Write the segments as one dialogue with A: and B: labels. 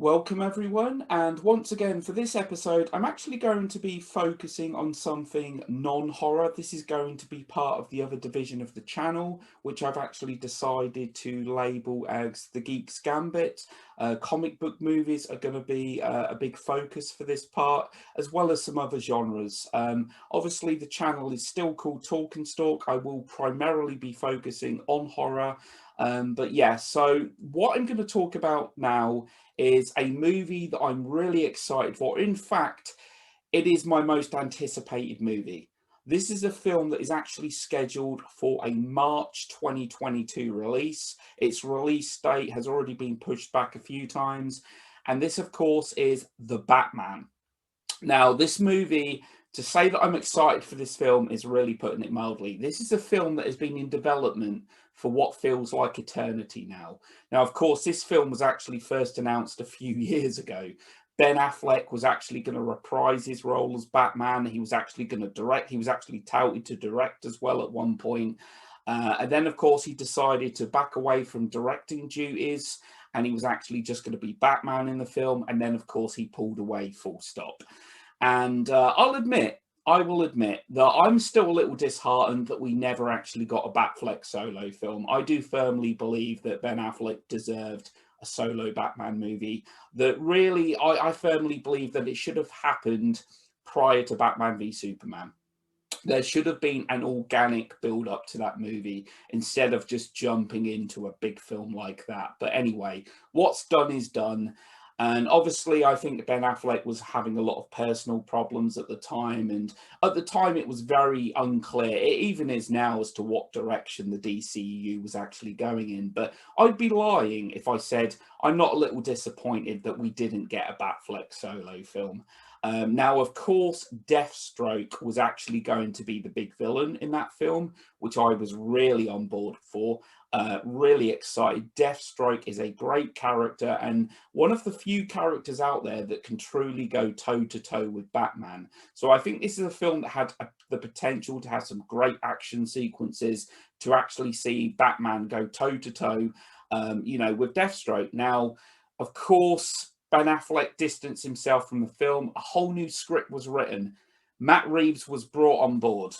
A: Welcome everyone, and once again for this episode I'm actually going to be focusing on something non-horror. This is going to be part of the other division of the channel, which I've actually decided to label as the Geeks Gambit. Comic book movies are going to be a big focus for this part, as well as some other genres. Obviously the channel is still called Talk and Stalk. I will primarily be focusing on horror, but yeah, so what I'm going to talk about now is a movie that I'm really excited for. In fact, it is my most anticipated movie. This is a film that is actually scheduled for a March 2022 release. Its release date has already been pushed back a few times. And this, of course, is The Batman. Now, this movie, to say that I'm excited for this film is really putting it mildly. This is a film that has been in development for what feels like eternity now. Now, of course, this film was actually first announced a few years ago. Ben Affleck was actually going to reprise his role as Batman. He was actually going to direct. He was actually touted to direct as well at one point. And then, of course, he decided to back away from directing duties, and he was actually just going to be Batman in the film. And then, of course, he pulled away full stop. And I will admit that I'm still a little disheartened that we never actually got a Batfleck solo film. I do firmly believe that Ben Affleck deserved a solo Batman movie. That really, I firmly believe that it should have happened prior to Batman v Superman. There should have been an organic build up to that movie instead of just jumping into a big film like that. But anyway, what's done is done. And obviously, I think Ben Affleck was having a lot of personal problems at the time. And at the time, it was very unclear. It even is now as to what direction the DCU was actually going in. But I'd be lying if I said I'm not a little disappointed that we didn't get a Batfleck solo film. Now, of course, Deathstroke was actually going to be the big villain in that film, which I was really on board for. Really excited. Deathstroke is a great character and one of the few characters out there that can truly go toe to toe with Batman. So I think this is a film that had the potential to have some great action sequences to actually see Batman go toe to toe, with Deathstroke. Now, of course, Ben Affleck distanced himself from the film. A whole new script was written. Matt Reeves was brought on board.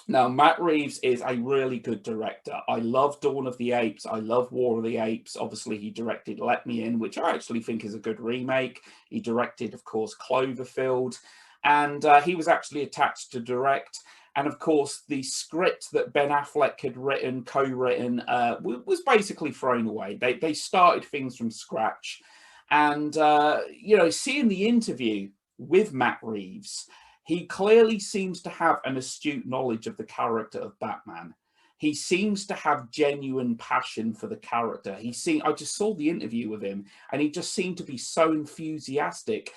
A: Now, Matt Reeves is a really good director. I love Dawn of the Apes. I love War of the Apes. Obviously, he directed Let Me In, which I actually think is a good remake. He directed, of course, Cloverfield. And he was actually attached to direct. And, of course, the script that Ben Affleck had written, co-written, was basically thrown away. They started things from scratch. And, seeing the interview with Matt Reeves, he clearly seems to have an astute knowledge of the character of Batman. He seems to have genuine passion for the character. I just saw the interview with him and he just seemed to be so enthusiastic.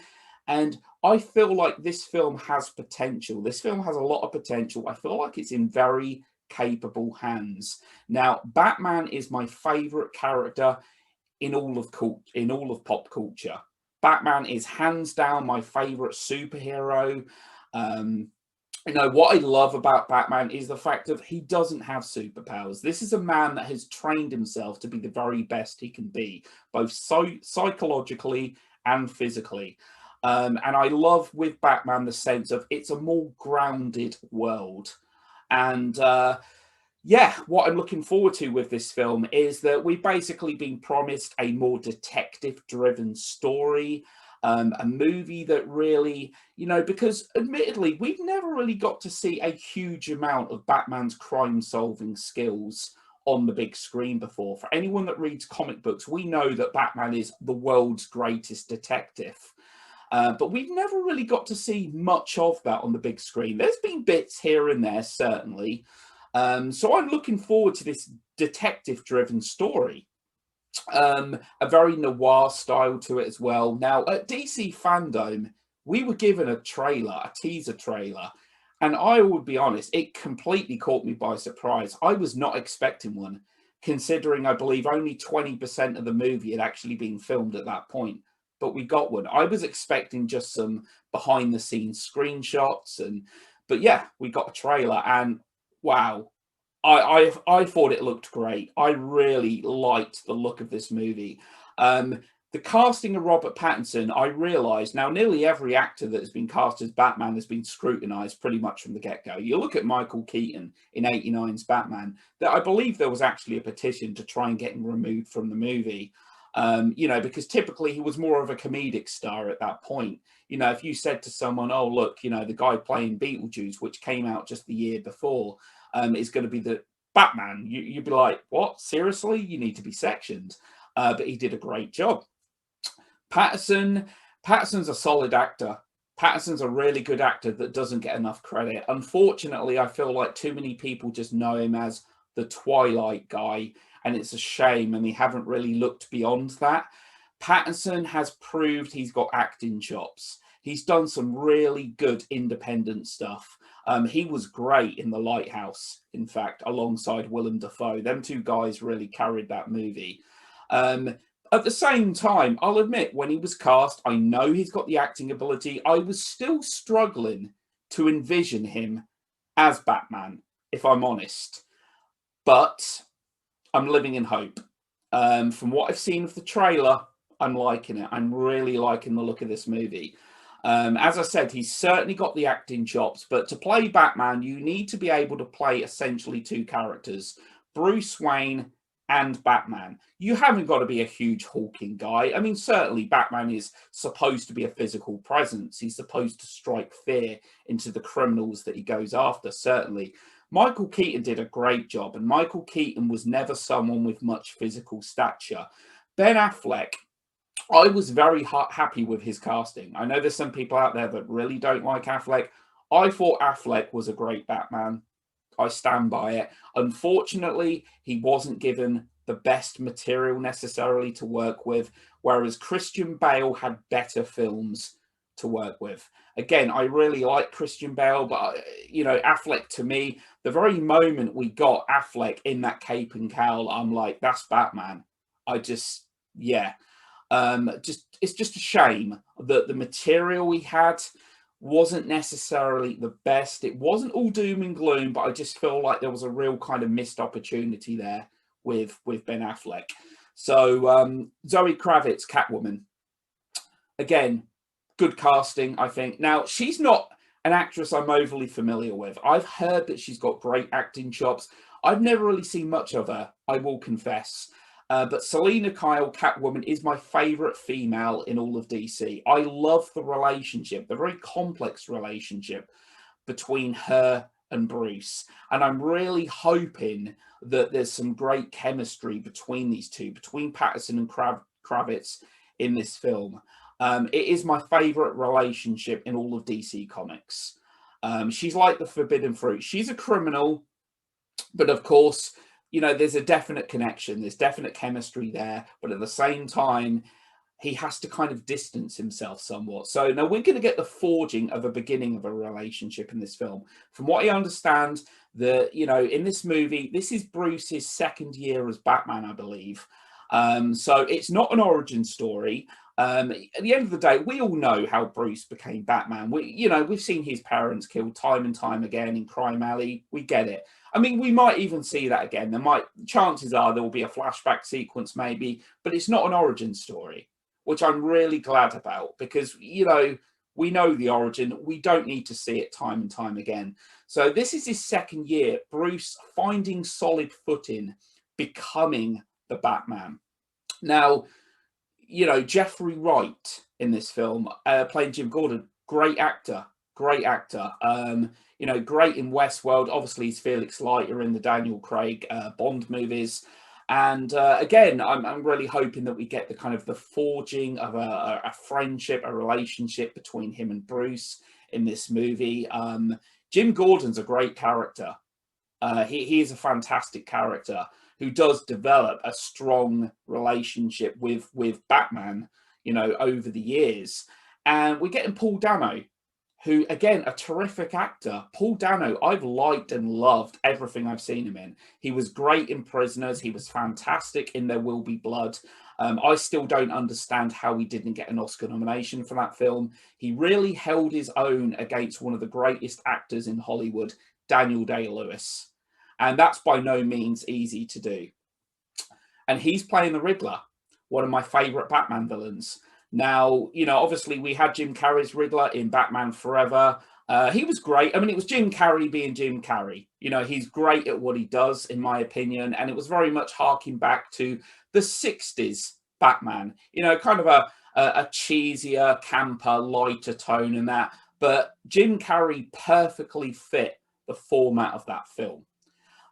A: And I feel like this film has potential. This film has a lot of potential. I feel like it's in very capable hands. Now, Batman is my favorite character in all of pop culture. Batman is hands down my favorite superhero. What I love about Batman is the fact that he doesn't have superpowers. This is a man that has trained himself to be the very best he can be, both psychologically and physically. And I love with Batman the sense of it's a more grounded world. And what I'm looking forward to with this film is that we've basically been promised a more detective-driven story, a movie that really, because admittedly, we've never really got to see a huge amount of Batman's crime-solving skills on the big screen before. For anyone that reads comic books, we know that Batman is the world's greatest detective. But we've never really got to see much of that on the big screen. There's been bits here and there, certainly. So I'm looking forward to this detective-driven story. A very noir style to it as well. Now, at DC Fandom, we were given a teaser trailer, and I would be honest, it completely caught me by surprise. I was not expecting one, considering I believe only 20% of the movie had actually been filmed at that point. But we got one. I was expecting just some behind-the-scenes screenshots, but yeah, we got a trailer, and wow, I thought it looked great. I really liked the look of this movie. The casting of Robert Pattinson, I realised now nearly every actor that has been cast as Batman has been scrutinised pretty much from the get-go. You look at Michael Keaton in '89's Batman, that I believe there was actually a petition to try and get him removed from the movie. Because typically he was more of a comedic star at that point. If you said to someone, oh, look, the guy playing Beetlejuice, which came out just the year before, is going to be the Batman, you'd be like, what? Seriously? You need to be sectioned. But he did a great job. Patterson's a solid actor. Patterson's a really good actor that doesn't get enough credit. Unfortunately, I feel like too many people just know him as the Twilight guy, and it's a shame, and they haven't really looked beyond that. Patterson has proved he's got acting chops. He's done some really good independent stuff. He was great in The Lighthouse, in fact, alongside Willem Dafoe. Them two guys really carried that movie. At the same time, I'll admit, when he was cast, I know he's got the acting ability. I was still struggling to envision him as Batman, if I'm honest. But I'm living in hope. From what I've seen of the trailer, I'm liking it. I'm really liking the look of this movie. As I said, he's certainly got the acting chops, but to play Batman, you need to be able to play essentially two characters, Bruce Wayne and Batman. You haven't got to be a huge hulking guy. I mean, certainly Batman is supposed to be a physical presence. He's supposed to strike fear into the criminals that he goes after, certainly. Michael Keaton did a great job, and Michael Keaton was never someone with much physical stature. Ben Affleck, I was very happy with his casting. I know there's some people out there that really don't like Affleck. I thought Affleck was a great Batman. I stand by it. Unfortunately, he wasn't given the best material necessarily to work with, whereas Christian Bale had better films to work with. Again, I really like Christian Bale, but Affleck, to me, the very moment we got Affleck in that cape and cowl, I'm like, that's Batman. It's just a shame that the material we had wasn't necessarily the best. It wasn't all doom and gloom, but I just feel like there was a real kind of missed opportunity there with Ben Affleck. So Zoe Kravitz, Catwoman, again, good casting, I think. Now, she's not an actress I'm overly familiar with. I've heard that she's got great acting chops. I've never really seen much of her, I will confess. But Selina Kyle, Catwoman, is my favourite female in all of DC. I love the relationship, the very complex relationship between her and Bruce. And I'm really hoping that there's some great chemistry between these two, between Patterson and Kravitz in this film. It is my favourite relationship in all of DC Comics. She's like the forbidden fruit. She's a criminal, but of course, there's a definite connection. There's definite chemistry there. But at the same time, he has to kind of distance himself somewhat. So now we're going to get the forging of a beginning of a relationship in this film. From what I understand, in this movie, this is Bruce's second year as Batman, I believe. So it's not an origin story. At the end of the day, we all know how Bruce became Batman. We've seen his parents killed time and time again in Crime Alley. We get it. I mean, we might even see that again. Chances are there will be a flashback sequence maybe, but it's not an origin story, which I'm really glad about because, we know the origin. We don't need to see it time and time again. So this is his second year, Bruce finding solid footing, becoming the Batman. Now, Jeffrey Wright in this film, playing Jim Gordon, great actor. Great in Westworld. Obviously, he's Felix Leiter in the Daniel Craig Bond movies. And again, I'm really hoping that we get the kind of the forging of a friendship, a relationship between him and Bruce in this movie. Jim Gordon's a great character. He is a fantastic character who does develop a strong relationship with Batman, over the years. And we're getting Paul Dano, who, again, a terrific actor. Paul Dano, I've liked and loved everything I've seen him in. He was great in Prisoners. He was fantastic in There Will Be Blood. I still don't understand how he didn't get an Oscar nomination for that film. He really held his own against one of the greatest actors in Hollywood, Daniel Day-Lewis. And that's by no means easy to do. And he's playing the Riddler, one of my favourite Batman villains. Now, you know, obviously we had Jim Carrey's Riddler in Batman Forever. He was great. I mean, it was Jim Carrey being Jim Carrey. You know, he's great at what he does, in my opinion. And it was very much harking back to the 60s Batman, you know, kind of a cheesier, camper, lighter tone and that. But Jim Carrey perfectly fit the format of that film.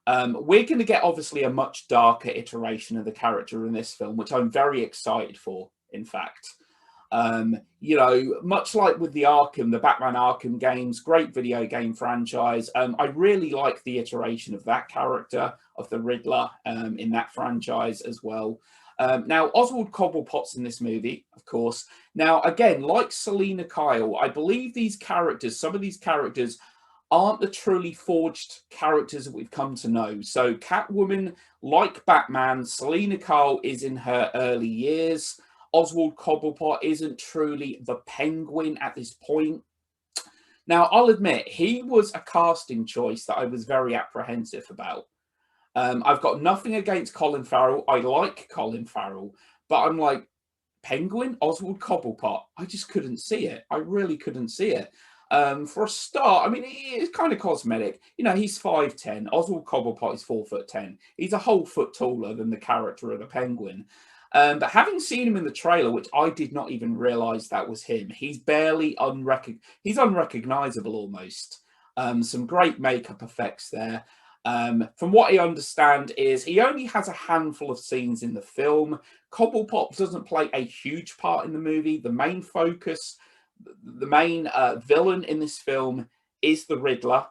A: We're going to get obviously a much darker iteration of the character in this film, which I'm very excited for, in fact. You know, much like with the Batman Arkham games, great video game franchise. I really like the iteration of that character, of the Riddler, in that franchise as well. Now, Oswald Cobblepot's in this movie, of course. Now, again, like Selina Kyle, I believe these characters, some of these characters, aren't the truly forged characters that we've come to know. So Catwoman, like Batman, Selina Kyle is in her early years. Oswald Cobblepot isn't truly the Penguin at this point. Now, I'll admit, he was a casting choice that I was very apprehensive about. I've got nothing against Colin Farrell. I like Colin Farrell, but I'm like, Penguin, Oswald Cobblepot. I just couldn't see it. I really couldn't see it. For a start, I mean, it's kind of cosmetic. You know, he's 5'10". Oswald Cobblepot is 4'10". He's a whole foot taller than the character of the Penguin. But having seen him in the trailer, which I did not even realize that was him, he's he's unrecognizable almost. Some great makeup effects there. From what I understand is he only has a handful of scenes in the film. Cobblepot doesn't play a huge part in the movie. The main focus, the main villain in this film is the Riddler.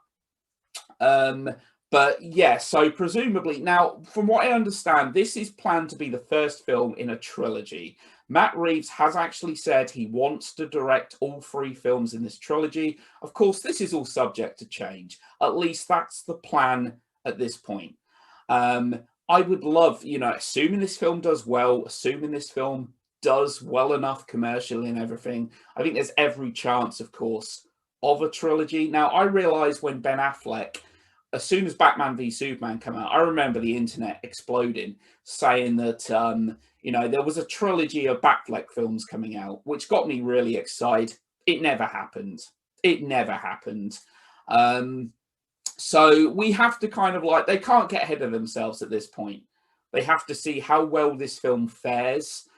A: But yeah, so presumably, now, from what I understand, this is planned to be the first film in a trilogy. Matt Reeves has actually said he wants to direct all 3 films in this trilogy. Of course, this is all subject to change. At least that's the plan at this point. I would love, you know, assuming this film does well, assuming this film does well enough commercially and everything, I think there's every chance, of course, of a trilogy. Now, I realize when Ben Affleck, as soon as Batman v Superman came out, I remember the internet exploding, saying that, you know, there was a trilogy of Batfleck films coming out, which got me really excited. It never happened. It never happened. So we have to kind of like, they can't get ahead of themselves at this point. They have to see how well this film fares.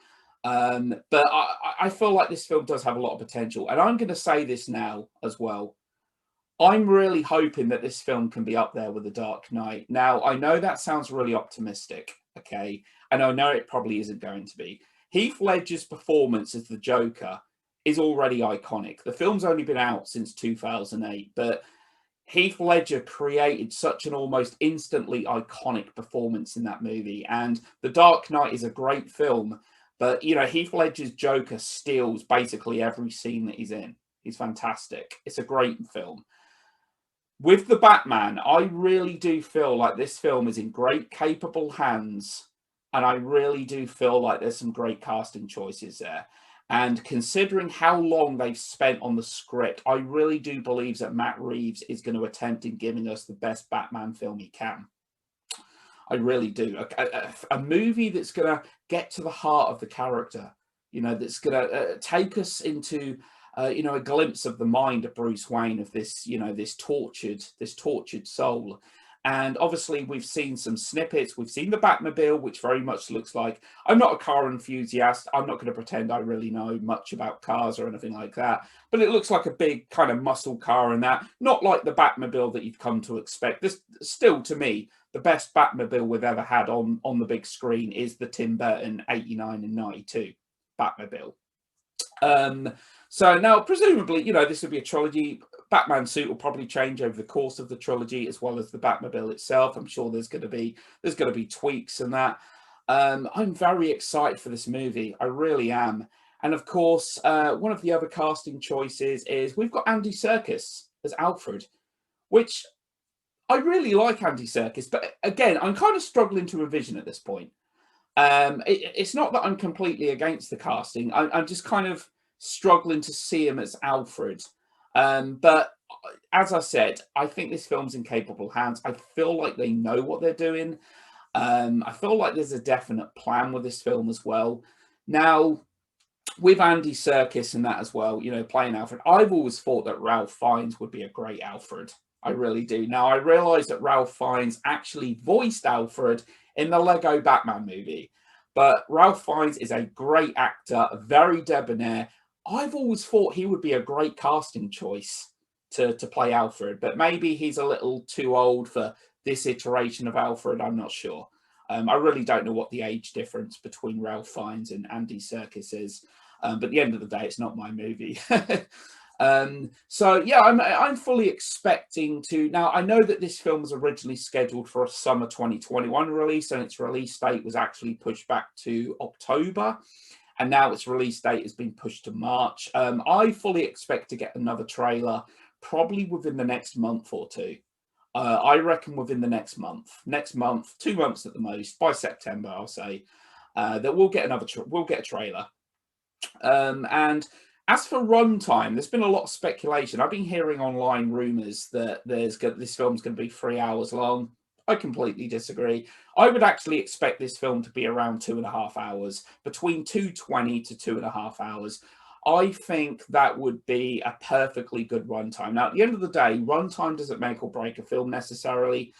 A: But I feel like this film does have a lot of potential. And I'm going to say this now as well. I'm really hoping that this film can be up there with The Dark Knight. Now, I know that sounds really optimistic, okay? And I know it probably isn't going to be. Heath Ledger's performance as the Joker is already iconic. The film's only been out since 2008, but Heath Ledger created such an almost instantly iconic performance in that movie. And The Dark Knight is a great film, but, you know, Heath Ledger's Joker steals basically every scene that he's in. He's fantastic. It's a great film. With the Batman, I really do feel like this film is in great, capable hands. And I really do feel like there's some great casting choices there. And considering how long they've spent on the script, I really do believe that Matt Reeves is going to attempt in giving us the best Batman film he can. I really do. A movie that's going to get to the heart of the character, you know, that's going to take us into, you know, a glimpse of the mind of Bruce Wayne, of this, you know, this tortured soul. And obviously we've seen some snippets. We've seen the Batmobile, which very much looks like, I'm not a car enthusiast. I'm not going to pretend I really know much about cars or anything like that. But it looks like a big kind of muscle car and that. Not like the Batmobile that you've come to expect. This still, to me, the best Batmobile we've ever had on the big screen is the Tim Burton 89 and 92 Batmobile. So now, presumably, you know, this will be a trilogy. Batman suit will probably change over the course of the trilogy, as well as the Batmobile itself. I'm sure there's going to be tweaks and that. I'm very excited for this movie. I really am. And of course, one of the other casting choices is we've got Andy Serkis as Alfred, which I really like Andy Serkis. But again, I'm kind of struggling to envision at this point. It's not that I'm completely against the casting. I'm just kind of struggling to see him as Alfred. But as I said, I think this film's in capable hands. I feel like they know what they're doing. I feel like there's a definite plan with this film as well. Now, with Andy Serkis and that as well, you know, playing Alfred, I've always thought that Ralph Fiennes would be a great Alfred. I really do. Now, I realise that Ralph Fiennes actually voiced Alfred in the Lego Batman movie, but Ralph Fiennes is a great actor, very debonair. I've always thought he would be a great casting choice to play Alfred, but maybe he's a little too old for this iteration of Alfred. I'm not sure. I really don't know what the age difference between Ralph Fiennes and Andy Serkis is. But at the end of the day, it's not my movie. So yeah, I'm fully expecting to. Now, I know that this film was originally scheduled for a summer 2021 release, and its release date was actually pushed back to October, and now its release date has been pushed to March. I fully expect to get another trailer probably within the next month or two. I reckon within the next month, 2 months at the most, by September, I'll say that we'll get we'll get a trailer. And as for runtime, there's been a lot of speculation. I've been hearing online rumors that this film's going to be 3 hours long. I completely disagree. I would actually expect this film to be around 2.5 hours, between 2:20 to 2.5 hours. I think that would be a perfectly good runtime. Now, at the end of the day, runtime doesn't make or break a film necessarily,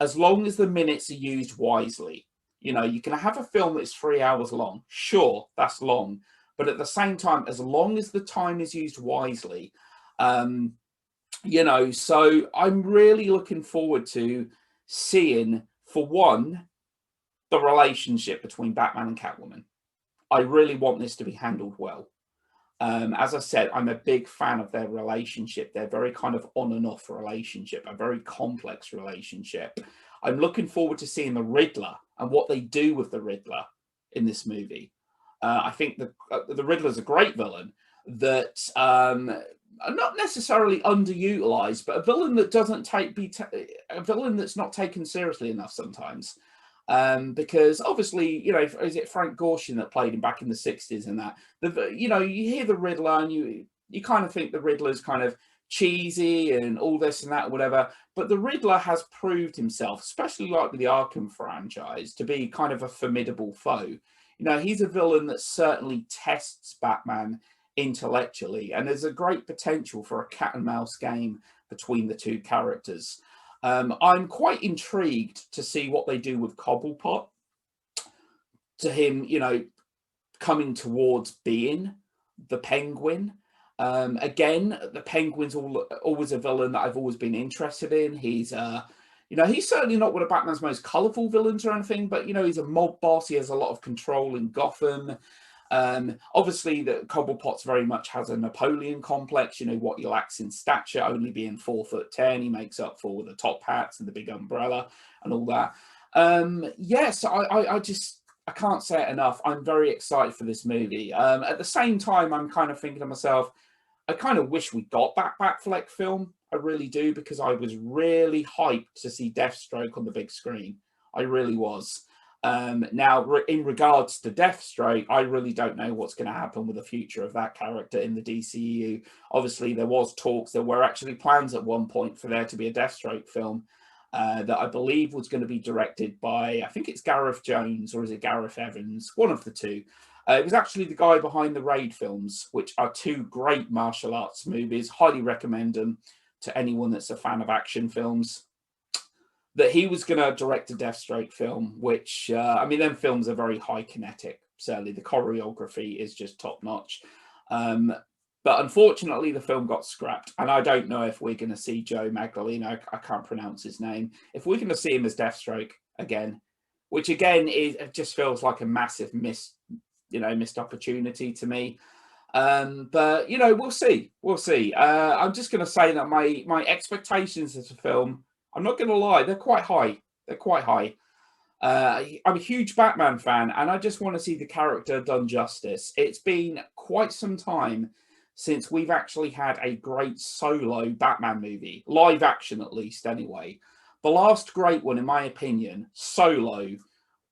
A: as long as the minutes are used wisely. You know, you can have a film that's 3 hours long. Sure, that's long. But at the same time, as long as the time is used wisely, you know, so I'm really looking forward to seeing, for one, the relationship between Batman and Catwoman. I really want this to be handled well. As I said, I'm a big fan of their relationship. They're very kind of on and off relationship, a very complex relationship. I'm looking forward to seeing the Riddler and what they do with the Riddler in this movie. I think the Riddler's a great villain that not necessarily underutilized, but a villain that doesn't a villain that's not taken seriously enough sometimes. Because obviously, you know, is it Frank Gorshin that played him back in the 60s and that? You know, you hear the Riddler and you kind of think the Riddler's kind of cheesy and all this and that, whatever. But the Riddler has proved himself, especially like with the Arkham franchise, to be kind of a formidable foe. You know, he's a villain that certainly tests Batman intellectually, and there's a great potential for a cat and mouse game between the two characters. I'm quite intrigued to see what they do with Cobblepot, to him, you know, coming towards being the Penguin. Again, the Penguin's always a villain that I've always been interested in. He's you know, he's certainly not one of Batman's most colourful villains or anything, but, you know, he's a mob boss. He has a lot of control in Gotham. Obviously, the Cobblepot very much has a Napoleon complex, you know, what he lacks in stature, only being 4'10", he makes up for with the top hats and the big umbrella and all that. Yes, I can't say it enough. I'm very excited for this movie. At the same time, I'm kind of thinking to myself, I kind of wish we got that Batfleck film. I really do, because I was really hyped to see Deathstroke on the big screen. I really was. Now, in regards to Deathstroke, I really don't know what's going to happen with the future of that character in the DCEU. Obviously, there were actually plans at one point for there to be a Deathstroke film that I believe was going to be directed by, I think it's Gareth Jones, or is it Gareth Evans? One of the two. It was actually the guy behind the Raid films, which are two great martial arts movies. Highly recommend them to anyone that's a fan of action films. That he was going to direct a Deathstroke film, which, I mean, them films are very high kinetic. Certainly the choreography is just top notch. But unfortunately, the film got scrapped. And I don't know if we're going to see Joe Magdaleno, I can't pronounce his name, if we're going to see him as Deathstroke again, which again, it just feels like a massive missed opportunity to me. But, you know, we'll see. We'll see. I'm just going to say that my expectations of the film, I'm not going to lie, they're quite high. They're quite high. I'm a huge Batman fan, and I just want to see the character done justice. It's been quite some time since we've actually had a great solo Batman movie, live action at least anyway. The last great one, in my opinion, solo,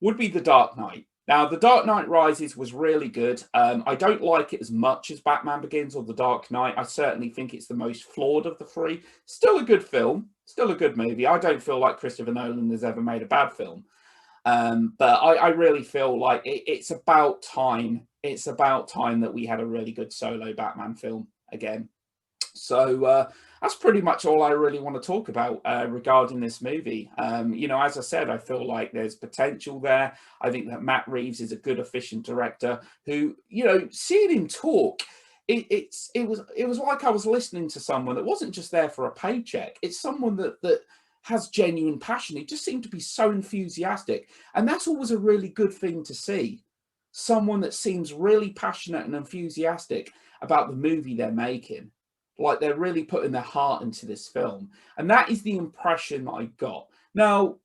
A: would be The Dark Knight. Now, The Dark Knight Rises was really good. I don't like it as much as Batman Begins or The Dark Knight. I certainly think it's the most flawed of the three. Still a good film. Still a good movie. I don't feel like Christopher Nolan has ever made a bad film. But I really feel like it's about time. It's about time that we had a really good solo Batman film again. So that's pretty much all I really want to talk about regarding this movie. You know, as I said, I feel like there's potential there. I think that Matt Reeves is a good, efficient director who, you know, seeing him talk, it was like I was listening to someone that wasn't just there for a paycheck. It's someone that has genuine passion. He just seemed to be so enthusiastic, and that's always a really good thing to see. Someone that seems really passionate and enthusiastic about the movie they're making, like they're really putting their heart into this film, and that is the impression that I got. Now,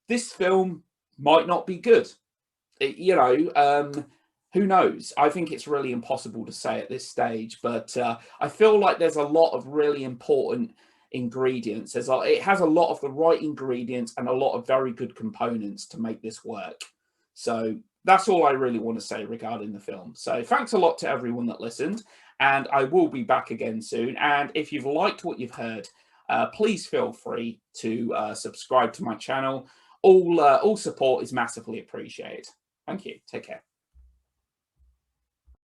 A: this film might not be good. You know, who knows? I think it's really impossible to say at this stage, but I feel like there's a lot of really important ingredients. It has a lot of the right ingredients and a lot of very good components to make this work. So that's all I really want to say regarding the film. So thanks a lot to everyone that listened, and I will be back again soon. And if you've liked what you've heard, please feel free to subscribe to my channel. All support is massively appreciated. Thank you. Take care.